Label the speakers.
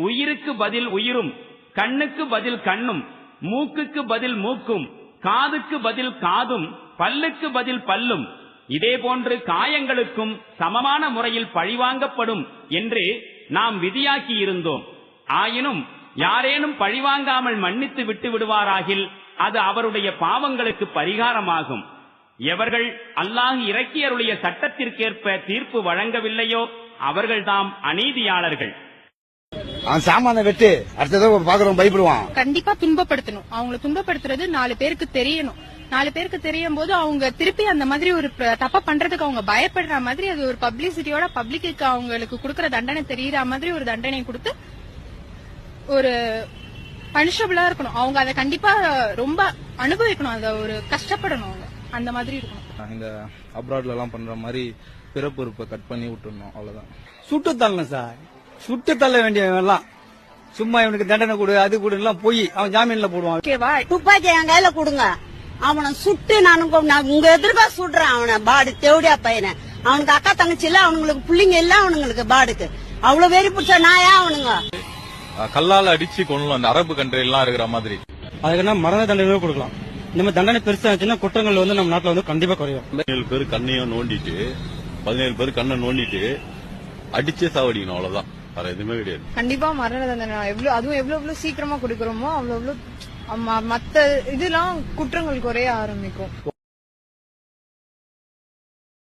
Speaker 1: உயிருக்கு பதில் உயிரும், கண்ணுக்கு பதில் கண்ணும், மூக்குக்கு பதில் மூக்கும், காதுக்கு பதில் காதும், பல்லுக்கு பதில் பல்லும், இதேபோன்று காயங்களுக்கும் சமமான முறையில் பழிவாங்கப்படும் என்று நாம் விதியாக்கி இருந்தோம். ஆயினும் யாரேனும் பழிவாங்காமல் மன்னித்து விட்டு விடுவாராகில் அது அவருடைய பாவங்களுக்கு பரிகாரமாகும். எவர்கள் அல்லாஹ் இறக்கியருடைய சட்டத்திற்கேற்ப தீர்ப்பு வழங்கவில்லையோ அவர்கள்தாம் அநீதியாளர்கள்.
Speaker 2: சாமான வெட்டு அடுத்தது பாக்குறோம் பயப்படுவான்.
Speaker 3: கண்டிப்பா துன்பப்படுத்தணும். அவங்களை துன்பப்படுத்துறது 4 பேருக்கு தெரியணும். 4 பேருக்கு தெரியும் போது அவங்க திருப்பி அந்த மாதிரி ஒரு தப்ப பண்றதுக்கு அவங்க பயப்படுற மாதிரி அது ஒரு பப்ளிசிட்டியோட பப்ளிக்கு அவங்களுக்கு கொடுக்கற தண்டனை தெரியற மாதிரி ஒரு தண்டனை கொடுத்து ஒரு பனிஷபிளா இருக்கணும். அவங்க அதை கண்டிப்பா ரொம்ப அனுபவிக்கணும், அதை ஒரு கஷ்டப்படணும், அவங்க அந்த மாதிரி இருக்கணும்.
Speaker 4: இந்த அப்ராட்ல எல்லாம் பண்ற மாதிரி பிறப்புறுப்பை கட் பண்ணி விட்டுறணும், அவ்வளவுதான்.
Speaker 5: சுட்டு தள்ளணும் சார், சுட்டு தள்ள வேண்டியவெல்லாம் சும்மா இவனுக்கு தண்டனை கொடு அது கொடு எல்லாம் போய் அவன் ஜாமீன்ல போடுவான்.
Speaker 6: துப்பாக்கி என் கையில கொடுங்க, அவனை சுட்டு நான் உங்க எதிர்ப்பா சுடுறேன். அவனை பாடு தேவடியா பையனை, அவனுக்கு அக்கா தங்கச்சி இல்ல, அவனுங்களுக்கு பிள்ளைங்க இல்ல, அவனுங்களுக்கு பாடுக்கு அவ்வளவு வெறி பிடிச்ச நாயா அவனுங்க.
Speaker 7: கல்லால அடிச்சு கொள்ளலாம், அந்த அரபு கண்ட்ரி எல்லாம் இருக்கிற மாதிரி.
Speaker 5: அதுக்கு மரண தண்டனை கொடுக்கலாம். இந்த மாதிரி தண்டனை பெருசா இருந்துச்சுன்னா குற்றங்கள் வந்து நம்ம நாட்டுல வந்து கண்டிப்பா குறையும்.
Speaker 7: 17 பேர் கண்ணையும் நோண்டிட்டு 17 பேர் கண்ணை நோண்டிட்டு அடிச்சே சாவடிக்கணும், அவ்வளவுதான், வேற எதுவுமே கிடையாது.
Speaker 3: கண்டிப்பா மரண தண்டனை அதுவும் எவ்வளவு சீக்கிரமா கொடுக்கறோமோ அவ்வளவு மத்த இதெல்லாம் குற்றங்கள் குறைய ஆரம்பிக்கும்.